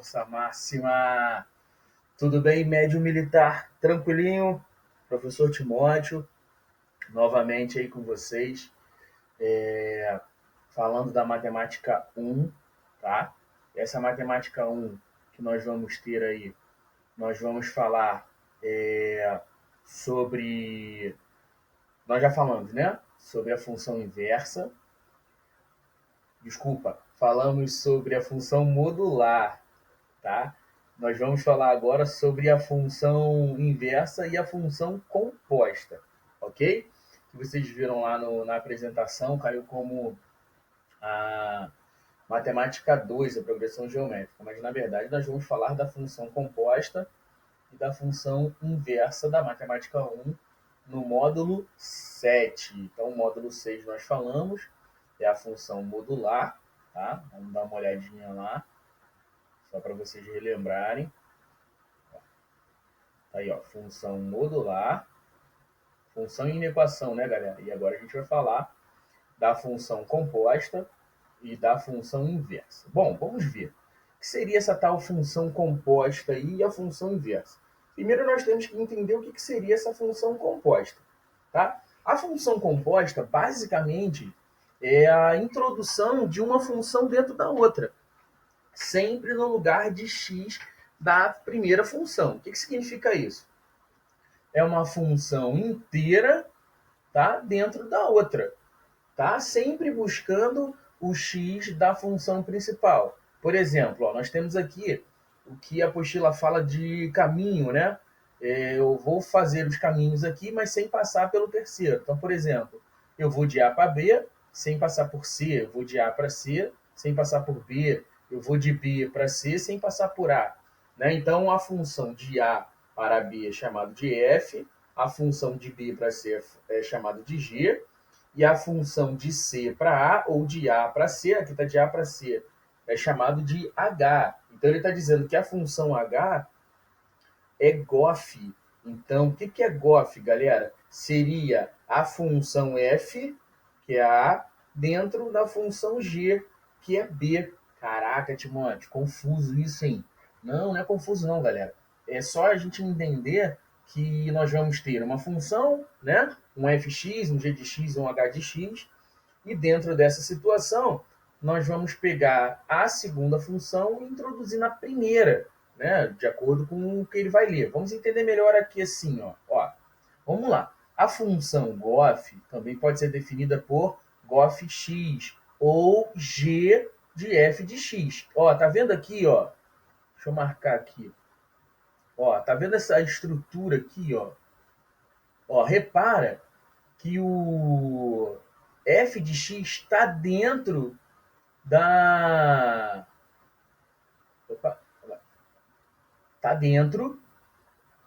força máxima. Tudo bem, médio militar? Tranquilinho? Professor Timóteo, novamente aí com vocês, falando da matemática 1, tá? Essa matemática 1 que nós vamos ter aí, nós vamos falar sobre... Nós já falamos, né? Sobre a função inversa. Desculpa, falamos sobre a função modular, tá? Nós vamos falar agora sobre a função inversa e a função composta, ok? Que vocês viram lá na apresentação, caiu como a matemática 2, a progressão geométrica, mas na verdade nós vamos falar da função composta e da função inversa da matemática 1 no módulo 7. Então, o módulo 6 nós falamos, é a função modular, tá? Vamos dar uma olhadinha lá, só para vocês relembrarem. Aí, ó, função modular, função em equação, né, galera? E agora a gente vai falar da função composta e da função inversa. Bom, vamos ver. O que seria essa tal função composta e a função inversa? Primeiro nós temos que entender o que seria essa função composta, tá? A função composta, basicamente, é a introdução de uma função dentro da outra, sempre no lugar de x da primeira função. O que significa isso? É uma função inteira, tá, dentro da outra, tá? Sempre buscando o x da função principal. Por exemplo, ó, nós temos aqui o que a apostila fala de caminho, né? Eu vou fazer os caminhos aqui, mas sem passar pelo terceiro. Então, por exemplo, eu vou de A para B, sem passar por C. Eu vou de A para C, sem passar por B. Eu vou de B para C, sem passar por A. Né? Então, a função de A para B é chamada de F, a função de B para C é chamada de G, e a função de C para A ou de A para C, aqui está de A para C, é chamado de H. Então, ele está dizendo que a função H é GOF. Então, o que é GOF, galera? Seria a função F, que é A, dentro da função G, que é B. Caraca, Timóteo, confuso isso, hein? Não é confuso não, galera. É só a gente entender que nós vamos ter uma função, né? Um fx, um g de x, um h de x, e dentro dessa situação, nós vamos pegar a segunda função e introduzir na primeira, né? De acordo com o que ele vai ler. Vamos entender melhor aqui assim, ó. Vamos lá. A função GOF também pode ser definida por GOFx ou g de f de x. Ó, tá vendo aqui, ó? Deixa eu marcar aqui. Ó, tá vendo essa estrutura aqui, ó? Ó, repara que o f de x está dentro da... Opa, tá dentro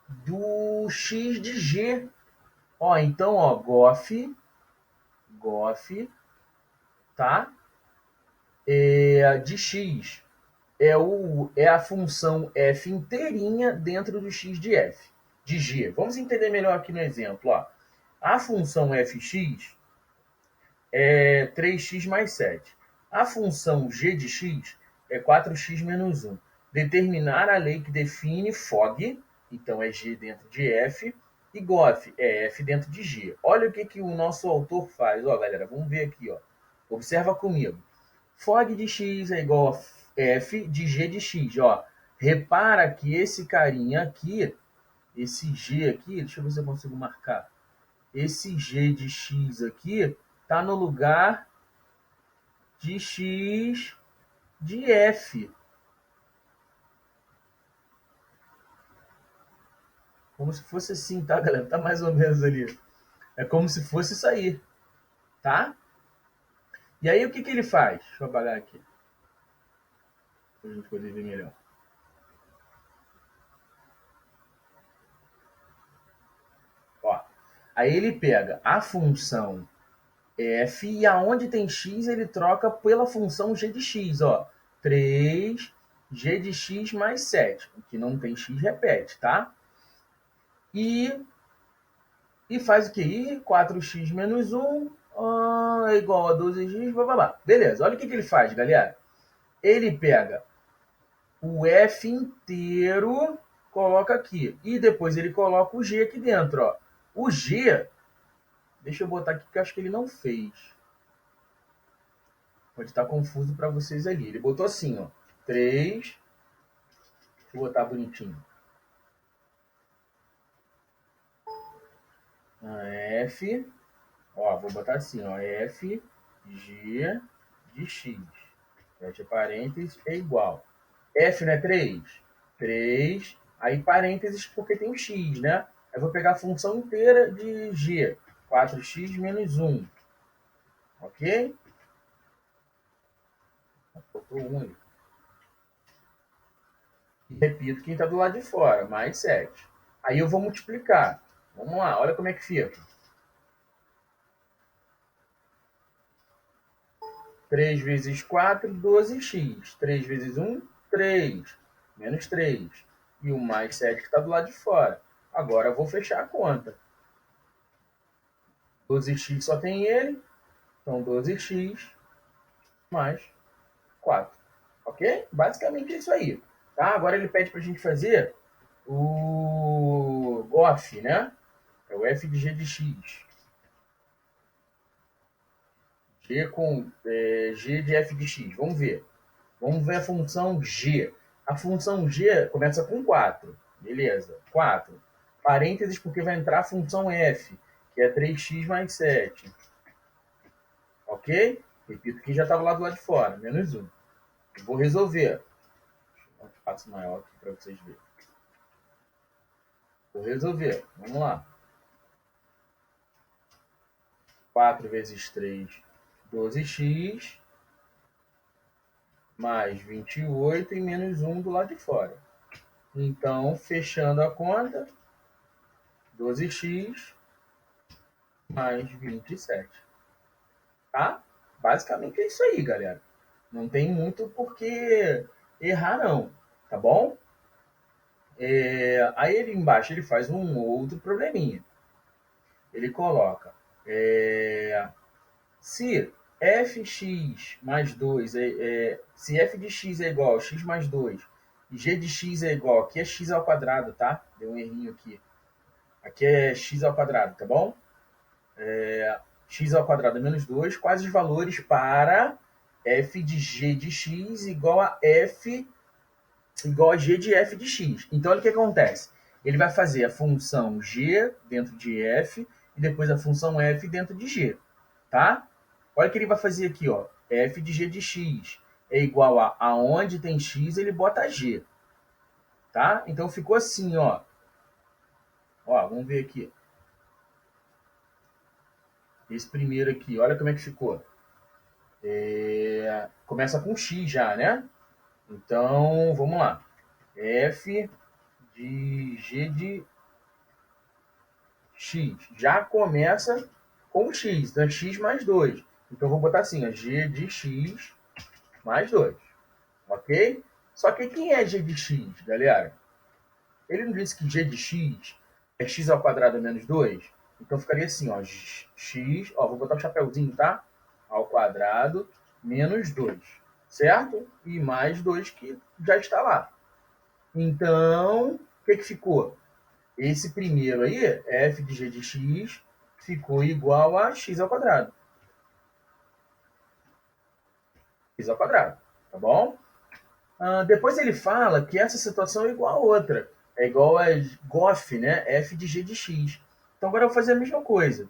do x de g. Ó, então, ó, GOF, tá? De x é a função f inteirinha dentro do x de f, de g. Vamos entender melhor aqui no exemplo, ó. A função fx é 3x mais 7. A função g de x é 4x menos 1. Determinar a lei que define FOG, então é g dentro de f, e GOF é f dentro de g. Olha o que o nosso autor faz. Ó, galera, vamos ver aqui, ó. Observa comigo. FOG de x é igual a f de g de x. Ó. Repara que esse carinha aqui, esse g aqui, deixa eu ver se eu consigo marcar. Esse g de x aqui está no lugar de x de f. Como se fosse assim, tá, galera? Tá mais ou menos ali. É como se fosse isso aí, tá? E aí, o que ele faz? Deixa eu apagar aqui, para a gente poder ver melhor. Ó, aí ele pega a função f e aonde tem x ele troca pela função g de x, ó. 3 g de x mais 7. O que não tem x repete, tá? E faz o que? 4x menos 1 é igual a 12x, blá, blá, blá. Beleza, olha o que ele faz, galera. Ele pega o f inteiro, coloca aqui. E depois ele coloca o g aqui dentro, ó. O g, deixa eu botar aqui porque eu acho que ele não fez. Pode estar confuso para vocês ali. Ele botou assim, ó. 3. Deixa eu botar bonitinho. F. Ó, vou botar assim, ó. F, G de X. Fecha parênteses é igual. F não é 3? 3. Aí parênteses porque tem o X, né? Eu vou pegar a função inteira de G. 4x menos 1. Ok? Faltou 1 aí. E repito quem está do lado de fora, mais 7. Aí eu vou multiplicar. Vamos lá, olha como é que fica. 3 vezes 4, 12x. 3 vezes 1, 3. Menos 3. E o mais 7 que está do lado de fora. Agora eu vou fechar a conta. 12x só tem ele. Então 12x mais 4. Ok? Basicamente é isso aí. Tá? Agora ele pede para a gente fazer o GOF, né? É o f de g de x. G com g de f de x. Vamos ver. Vamos ver a função g. A função g começa com 4. Beleza. 4. Parênteses porque vai entrar a função f, que é 3x mais 7. Ok? Repito que já estava lá do lado de fora. Menos 1. Eu vou resolver. Deixa eu dar um espaço maior aqui para vocês verem. Vou resolver. Vamos lá. 4 vezes 3, 12x, mais 28 e menos 1 do lado de fora. Então, fechando a conta, 12x mais 27. Tá? Basicamente é isso aí, galera. Não tem muito por que errar, não. Tá bom? Aí ele embaixo ele faz um outro probleminha. Ele coloca se fx mais 2 se f de x é igual a x mais 2 e g de x é igual, aqui é x ao quadrado, tá? Deu um errinho aqui. Aqui é x ao quadrado, tá bom? X ao quadrado menos 2, quais os valores para f de g de x igual a g de f de x? Então, olha o que acontece. Ele vai fazer a função g dentro de f e depois a função f dentro de g, tá? Olha o que ele vai fazer aqui, ó. F de g de x é igual a aonde tem x, ele bota g, tá? Então, ficou assim, ó. Ó, vamos ver aqui. Esse primeiro aqui, olha como é que ficou. Começa com x já, né? Então, vamos lá. F de g de x. Já começa com x, então é x mais 2. Então, eu vou botar assim, ó, g de x mais 2. Ok? Só que quem é g de x, galera? Ele não disse que g de x é x ao quadrado menos 2? Então, ficaria assim, ó, x, ó, vou botar o chapéuzinho, tá? Ao quadrado menos 2, certo? E mais 2 que já está lá. Então, o que ficou? Esse primeiro aí, f de g de x, ficou igual a x ao quadrado. X ao quadrado, tá bom? Depois ele fala que essa situação é igual a outra. É igual a GOF, né? f de g de x. Então agora eu vou fazer a mesma coisa.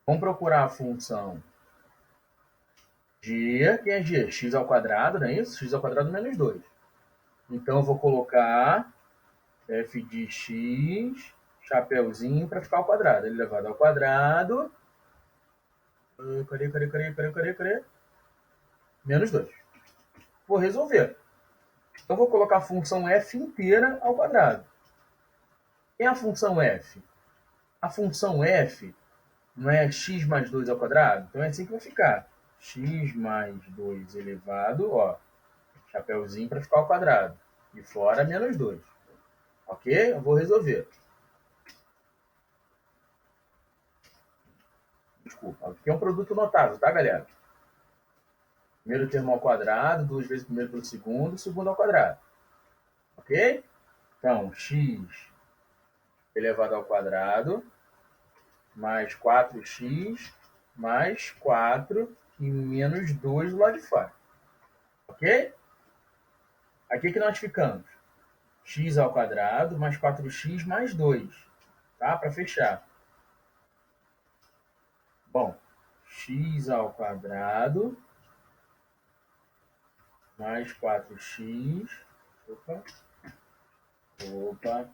Vamos procurar a função g, que é g? X ao quadrado, não é isso? X ao quadrado menos 2. Então eu vou colocar f de x, chapéuzinho para ficar ao quadrado. Elevado ao quadrado. Cadê? Menos 2. Vou resolver. Então vou colocar a função f inteira ao quadrado. Quem é a função f? A função f não é x mais 2 ao quadrado? Então é assim que vai ficar. X mais 2 elevado, ó, chapéuzinho para ficar ao quadrado. E fora menos 2. Ok? Eu vou resolver. Desculpa. Aqui é um produto notável, tá, galera? Primeiro termo ao quadrado, 2 vezes primeiro pelo segundo, segundo ao quadrado. Ok? Então, x elevado ao quadrado mais 4x mais 4 e menos 2 do lado de fora. Ok? Aqui que nós ficamos? X ao quadrado mais 4x mais 2. Tá? Para fechar. Bom, x ao quadrado mais 4x. Opa.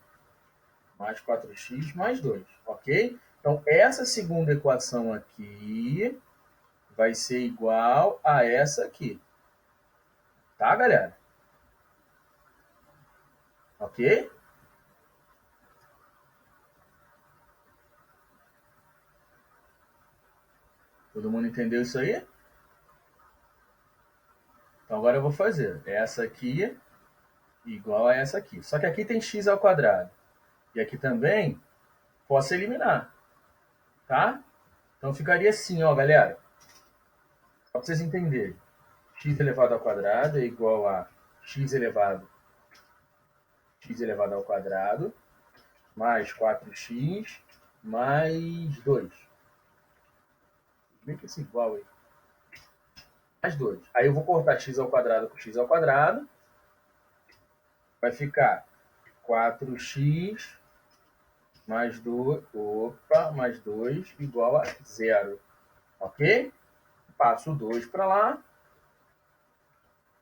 Mais 4x mais 2. Ok? Então, essa segunda equação aqui vai ser igual a essa aqui. Tá, galera? Ok? Todo mundo entendeu isso aí? Então agora eu vou fazer essa aqui igual a essa aqui. Só que aqui tem x ao quadrado. E aqui também posso eliminar. Tá? Então ficaria assim, ó, galera. Só para vocês entenderem. X elevado ao quadrado é igual a x elevado ao quadrado mais 4x mais 2. Bem que esse igual aí. Mais 2. Aí eu vou cortar x ao quadrado com x ao quadrado. Vai ficar 4x mais 2, mais 2 igual a 0. Ok? Passo 2 para lá.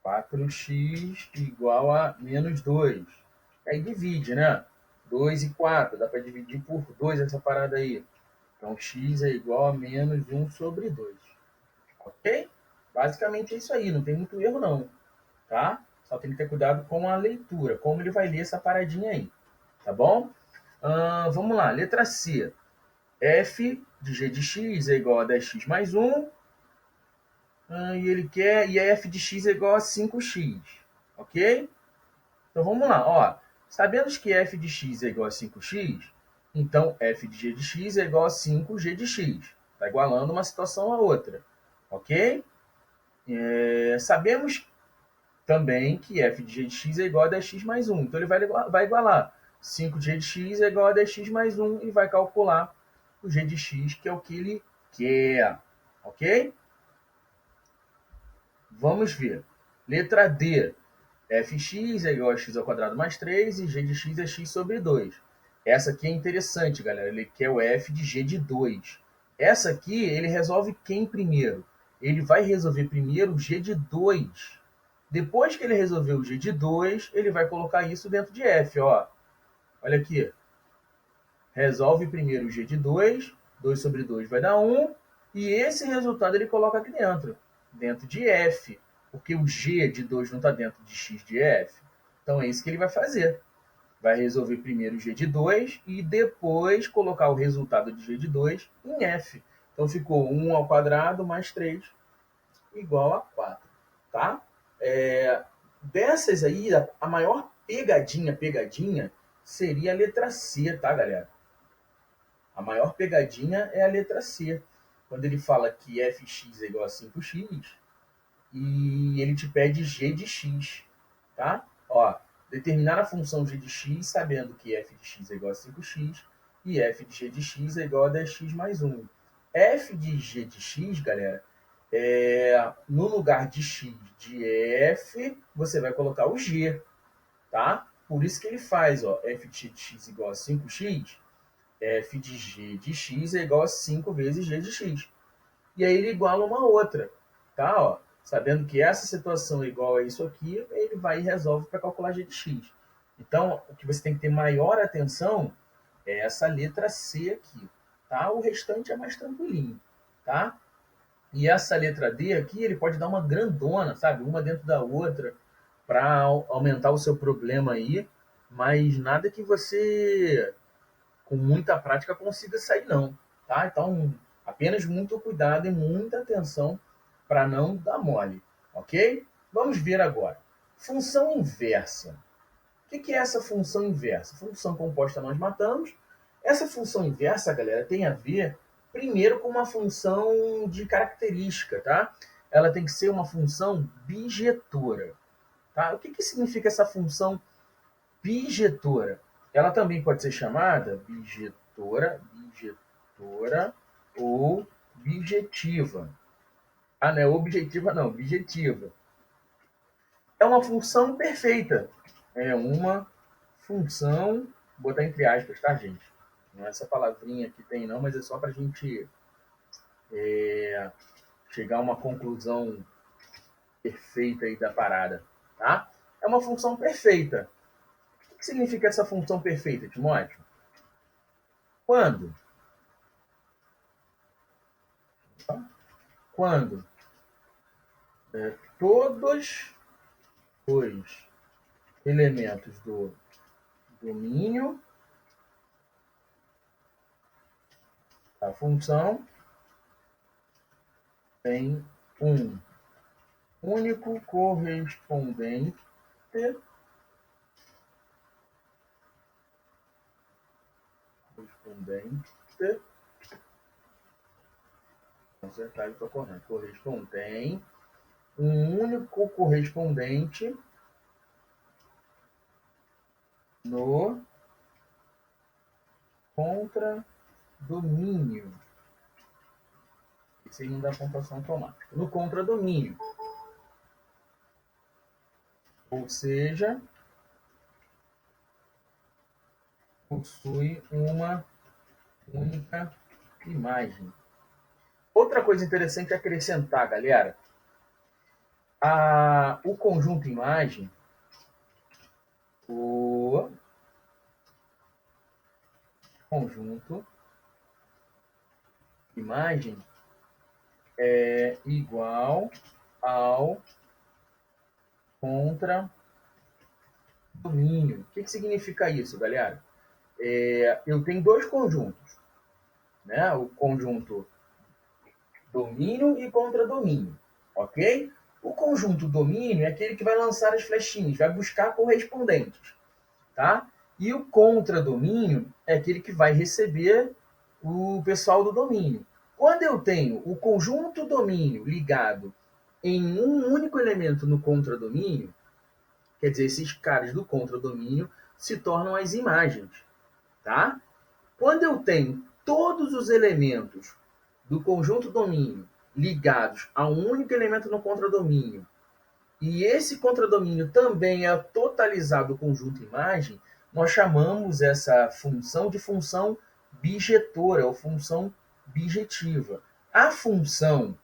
4x igual a menos 2. Aí divide, né? 2 e 4. Dá para dividir por 2 essa parada aí. Então, x é igual a menos 1 sobre 2. Ok? Basicamente é isso aí. Não tem muito erro, não. Tá? Só tem que ter cuidado com a leitura. Como ele vai ler essa paradinha aí. Tá bom? Vamos lá. Letra C. F de g de x é igual a 10x mais 1. E ele quer... E a f de x é igual a 5x. Ok? Então vamos lá, ó. Sabemos que f de x é igual a 5x, então f de g de x é igual a 5g de x. Está igualando uma situação à outra, ok? Sabemos também que f de g de x é igual a 10x mais 1. Então ele vai igualar 5g de x é igual a 10x mais 1 e vai calcular o g de x, que é o que ele quer, ok? Vamos ver. Letra D. Fx é igual a x ao quadrado mais 3 e g de x é x sobre 2. Essa aqui é interessante, galera. Ele quer o f de g de 2. Essa aqui, ele resolve quem primeiro? Ele vai resolver primeiro o g de 2. Depois que ele resolver o g de 2, ele vai colocar isso dentro de f. Ó. Olha aqui. Resolve primeiro o g de 2. 2 sobre 2 vai dar 1. E esse resultado ele coloca aqui dentro de f. Porque o g de 2 não está dentro de x de f. Então é isso que ele vai fazer. Vai resolver primeiro o g de 2 e depois colocar o resultado de g de 2 em f. Então ficou 1 ao quadrado mais 3 igual a 4. Tá? Dessas aí, a maior pegadinha, seria a letra C, tá, galera? A maior pegadinha é a letra C. Quando ele fala que fx é igual a 5x, e ele te pede g de x, tá? Ó, determinar a função g de x sabendo que f de x é igual a 5x e f de g de x é igual a 10x mais 1. F de g de x, galera, no lugar de x de f, você vai colocar o g, tá? Por isso que ele faz, ó, f de g de x igual a 5x, f de g de x é igual a 5 vezes g de x. E aí ele iguala uma outra, tá? Ó, sabendo que essa situação é igual a isso aqui, ele vai e resolve para calcular g de x. Então, o que você tem que ter maior atenção é essa letra C aqui, tá? O restante é mais tranquilinho, tá? E essa letra D aqui, ele pode dar uma grandona, sabe? Uma dentro da outra, para aumentar o seu problema aí, mas nada que você, com muita prática, consiga sair não, tá? Então, apenas muito cuidado e muita atenção para não dar mole, ok? Vamos ver agora. Função inversa. O que é essa função inversa? Função composta nós matamos. Essa função inversa, galera, tem a ver primeiro com uma função de característica, tá? ela tem que ser uma função bijetora. Tá? O que significa essa função bijetora? Ela também pode ser chamada bijetora ou bijetiva. Ah, não é objetiva, não, bijetiva. É uma função perfeita. É uma função, vou botar entre aspas, tá, gente? Não é essa palavrinha que tem, não, mas é só para a gente chegar a uma conclusão perfeita aí da parada, tá? É uma função perfeita. O que significa essa função perfeita, Timóteo? Quando? Quando todos os elementos do domínio da função têm um único correspondente consertar está correto. Correspondem um único correspondente no contradomínio. Isso aí não dá pontuação automática. No contradomínio. Ou seja, possui uma única imagem. Outra coisa interessante é acrescentar, galera. O conjunto imagem, o conjunto imagem é igual ao contradomínio. O que significa isso, galera? Eu tenho dois conjuntos, né? O conjunto domínio e contradomínio, ok? O conjunto domínio é aquele que vai lançar as flechinhas, vai buscar correspondentes, tá? E o contradomínio é aquele que vai receber o pessoal do domínio. Quando eu tenho o conjunto domínio ligado em um único elemento no contradomínio, quer dizer, esses caras do contradomínio se tornam as imagens, tá? Quando eu tenho todos os elementos do conjunto domínio ligados a um único elemento no contradomínio, e esse contradomínio também é totalizado o conjunto imagem, nós chamamos essa função de função bijetora, ou função bijetiva. A função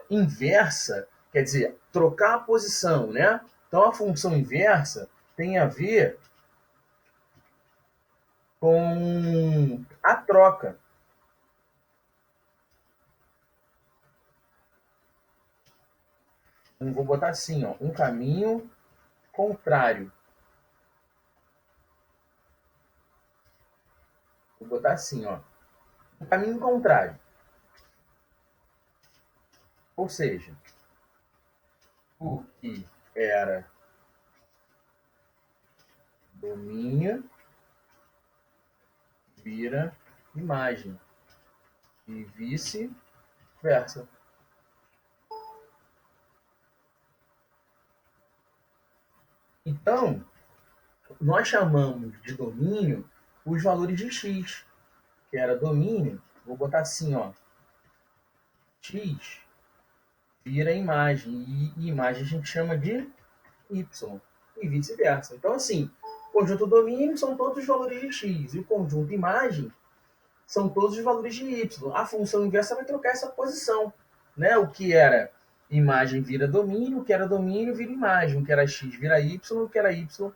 inversa, quer dizer, trocar a posição, né? Então a função inversa tem a ver com a troca. Vou botar assim, ó, um caminho contrário. Vou botar assim, ó, um caminho contrário. Ou seja, o que era domínio vira imagem e vice-versa. Então, nós chamamos de domínio os valores de x, que era domínio, vou botar assim, ó, x vira imagem, e imagem a gente chama de y, e vice-versa. Então, assim, o conjunto domínio são todos os valores de x, e o conjunto imagem são todos os valores de y. A função inversa vai trocar essa posição, né? O que era imagem vira domínio, o que era domínio vira imagem, o que era x vira y, o que era y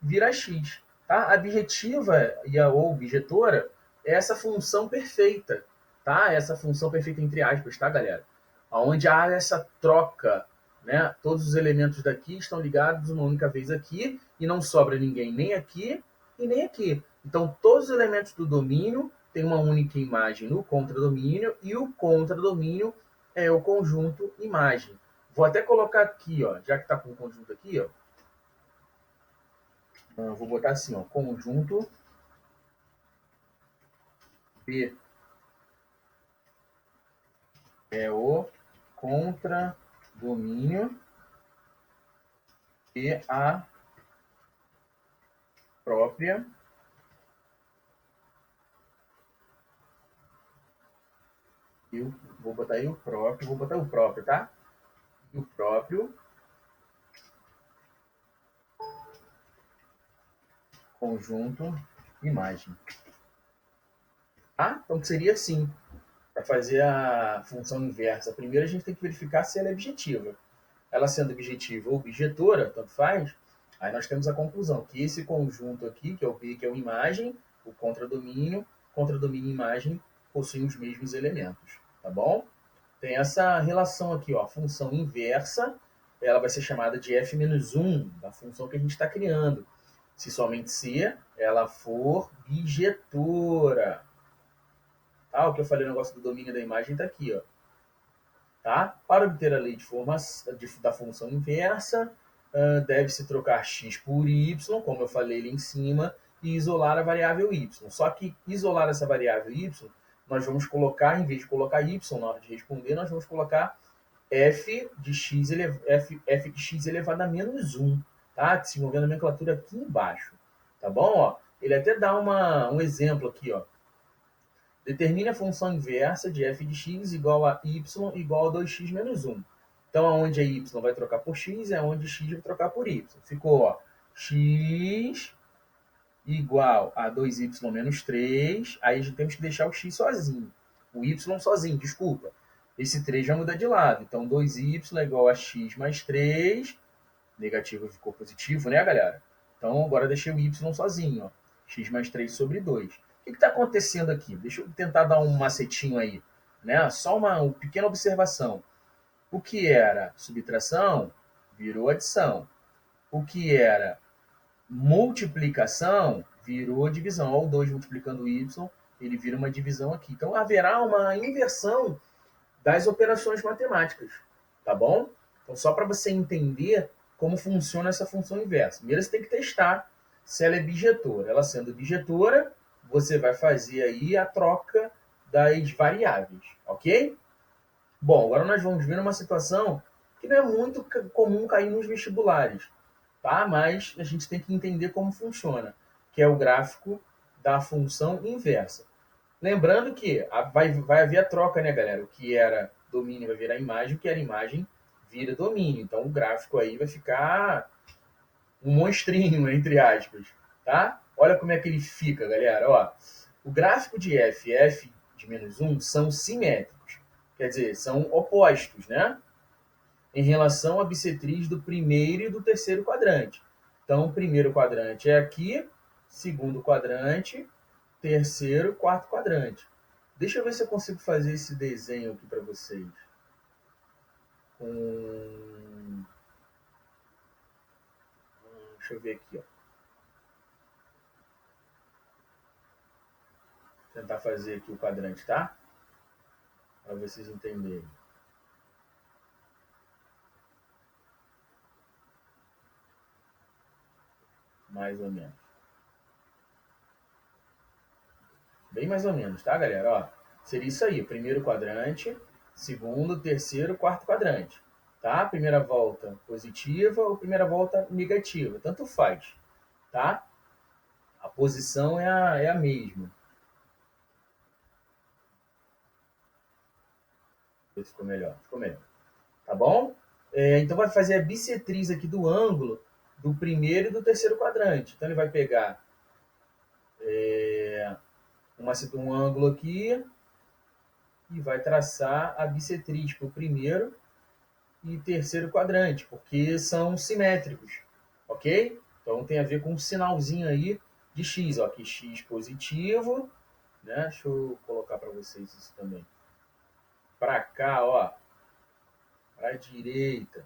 vira x. Tá? A bijetiva ou bijetora é essa função perfeita, tá? Essa função perfeita entre aspas, tá, galera? Onde há essa troca, né? Todos os elementos daqui estão ligados uma única vez aqui e não sobra ninguém nem aqui e nem aqui. Então, todos os elementos do domínio têm uma única imagem no contradomínio e o contradomínio é o conjunto imagem. Vou até colocar aqui, ó, já que está com o conjunto aqui, ó, vou botar assim, ó, conjunto B é o contradomínio e a própria vou botar aí o próprio, tá? E o próprio conjunto imagem. Tá? Então seria assim, para fazer a função inversa. Primeiro a gente tem que verificar se ela é objetiva. Ela sendo objetiva ou objetora, tanto faz, aí nós temos a conclusão que esse conjunto aqui, que é o B, que é o imagem, o contradomínio e imagem possuem os mesmos elementos, tá bom? Tem essa relação aqui, ó, a função inversa, ela vai ser chamada de f-1 da função que a gente está criando, se somente se ela for bijetora. Tá? O que eu falei no negócio do domínio da imagem está aqui, ó. Tá? Para obter a lei da função inversa, deve-se trocar x por y, como eu falei ali em cima, e isolar a variável y. Só que isolar essa variável y, nós vamos colocar, em vez de colocar y na hora de responder, nós vamos colocar f de x elevado a menos 1. Tá? Desenvolvendo a nomenclatura aqui embaixo. Tá bom? Ó, ele até dá um exemplo aqui, ó. Determine a função inversa de f de x igual a y igual a 2x menos 1. Então, onde a y vai trocar por x é onde x vai trocar por y. Ficou, ó, x igual a 2y menos 3. Aí a gente temos que deixar o x sozinho. O y sozinho, desculpa. Esse 3 já muda de lado. Então, 2y é igual a x mais 3. Negativo ficou positivo, né, galera? Então, agora deixei o y sozinho, ó. X mais 3 sobre 2. O que está acontecendo aqui? Deixa eu tentar dar um macetinho aí. Né? Só uma pequena observação. O que era subtração virou adição. O que era multiplicação virou divisão. Olha o 2 multiplicando o y, ele vira uma divisão aqui. Então, haverá uma inversão das operações matemáticas. Tá bom? Então, só para você entender como funciona essa função inversa. Primeiro, você tem que testar se ela é bijetora. Ela sendo bijetora, você vai fazer aí a troca das variáveis, ok? Bom, agora nós vamos ver uma situação que não é muito comum cair nos vestibulares, tá? Mas a gente tem que entender como funciona, que é o gráfico da função inversa. Lembrando que vai haver a troca, né, galera? O que era domínio vai virar imagem, o que era imagem vira domínio. Então o gráfico aí vai ficar um monstrinho, entre aspas, tá? Olha como é que ele fica, galera. Ó, o gráfico de f de menos 1 são simétricos. Quer dizer, são opostos, né? Em relação à bissetriz do primeiro e do terceiro quadrante. Então, o primeiro quadrante é aqui, segundo quadrante, terceiro, quarto quadrante. Deixa eu ver se eu consigo fazer esse desenho aqui para vocês. Deixa eu ver aqui, ó. Tentar fazer aqui o quadrante, tá? Para vocês entenderem. Mais ou menos. Bem mais ou menos, tá, galera? Ó, seria isso aí. Primeiro quadrante, segundo, terceiro, quarto quadrante. Tá? Primeira volta positiva ou primeira volta negativa. Tanto faz. Tá? A posição é a mesma. Ficou melhor. Ficou melhor. Tá bom? Então vai fazer a bissetriz aqui do ângulo do primeiro e do terceiro quadrante. Então ele vai pegar um ângulo aqui e vai traçar a bissetriz para o primeiro e terceiro quadrante, porque são simétricos, ok? Então tem a ver com um sinalzinho aí de x, ó, aqui x positivo, né? Deixa eu colocar para vocês isso também. Para cá, ó, para a direita,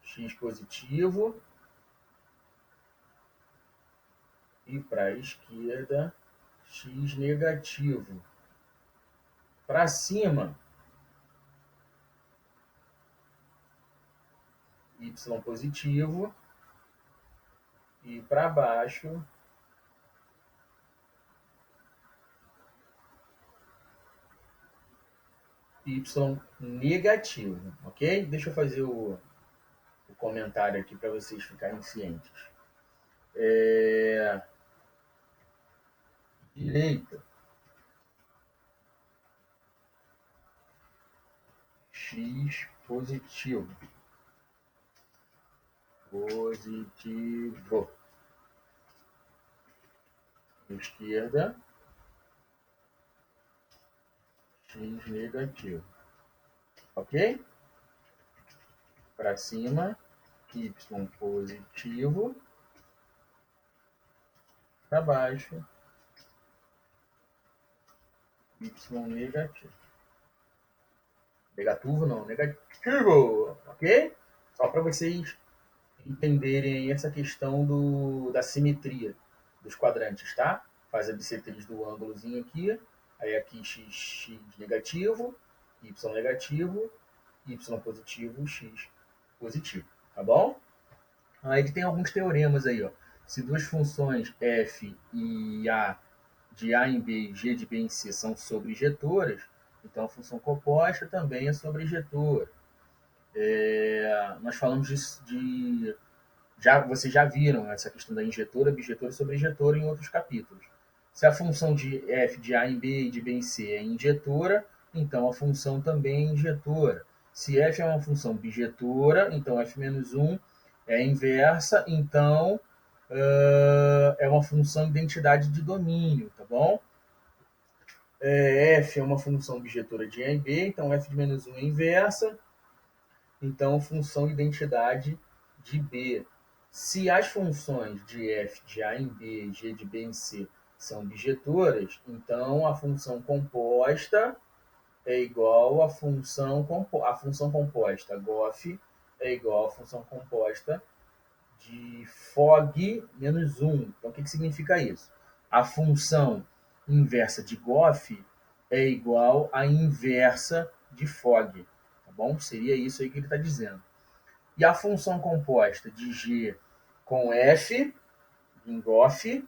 x positivo, e para a esquerda, x negativo. Para cima, y positivo, e para baixo, y negativo, ok? Deixa eu fazer o comentário aqui para vocês ficarem cientes. Direita, x positivo. Esquerda, x negativo. Ok? Para cima, y positivo. Para baixo, y negativo. Negativo não, negativo. Ok? Só para vocês entenderem essa questão da simetria dos quadrantes, tá? Faz a bissetriz do ângulozinho aqui, aí aqui x negativo, y negativo, y positivo, x positivo, tá bom? Aí ele tem alguns teoremas aí, ó. Se duas funções f e a de a em b e g de b em c são sobrejetoras, então a função composta também é sobrejetora. Nós falamos vocês já viram essa questão da injetora, bijetora e sobrejetora em outros capítulos. Se a função de f de a em b e de b em c é injetora, então a função também é injetora. Se f é uma função bijetora, então f-1 é inversa, então é uma função identidade de domínio, tá bom? F é uma função bijetora de A em B, então f de menos 1 é inversa, então função identidade de B. Se as funções de f de A em B e g de B em C são bijetoras, então a função composta é igual à função composta GOF é igual à função composta de FOG menos 1. Então, o que significa isso? A função inversa de GOF é igual à inversa de FOG. Tá bom? Seria isso aí que ele está dizendo. E a função composta de G com F, em GOF,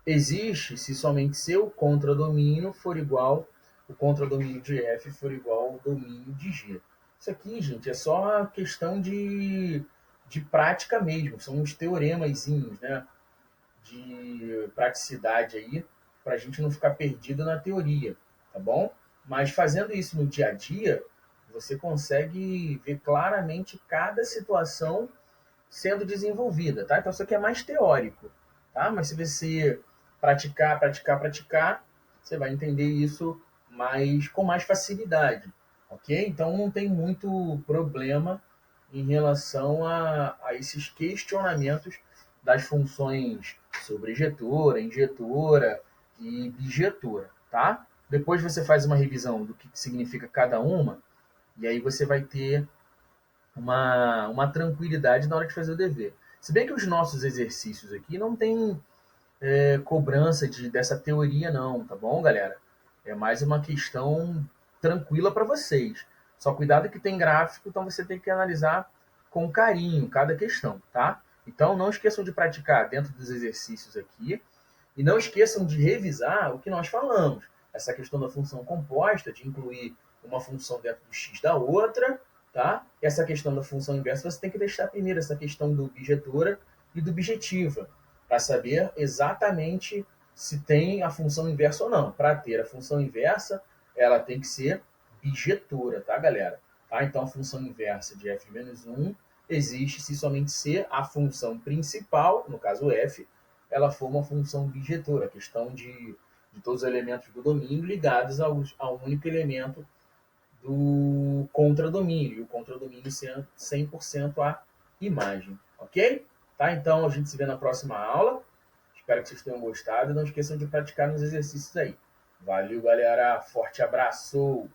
existe se somente seu contradomínio for igual, o contradomínio de F for igual ao domínio de G. Isso aqui, gente, é só questão de prática mesmo, são uns teoremazinhos, né, de praticidade aí, para a gente não ficar perdido na teoria, tá bom? Mas fazendo isso no dia a dia, você consegue ver claramente cada situação sendo desenvolvida, tá? Então isso aqui é mais teórico, tá? Mas se você praticar, você vai entender isso com mais facilidade, ok? Então não tem muito problema em relação a esses questionamentos das funções sobrejetora, injetora e bijetora, tá? Depois você faz uma revisão do que significa cada uma, e aí você vai ter uma tranquilidade na hora de fazer o dever. Se bem que os nossos exercícios aqui não tem cobrança dessa teoria não, tá bom, galera? É mais uma questão tranquila para vocês. Só cuidado que tem gráfico, então você tem que analisar com carinho cada questão, tá? Então não esqueçam de praticar dentro dos exercícios aqui e não esqueçam de revisar o que nós falamos. Essa questão da função composta, de incluir uma função dentro do x da outra, tá? Essa questão da função inversa, você tem que deixar primeiro essa questão do bijetora e do bijetiva, para saber exatamente se tem a função inversa ou não. Para ter a função inversa, ela tem que ser bijetora, tá, galera? Tá? Então, a função inversa de f-1 existe se somente ser a função principal, no caso f, ela for uma função bijetora, a questão de todos os elementos do domínio ligados a um único elemento do contradomínio, e o contradomínio sendo 100% a imagem, ok? Tá? Então, a gente se vê na próxima aula. Espero que vocês tenham gostado e não esqueçam de praticar nos exercícios aí. Valeu, galera. Forte abraço!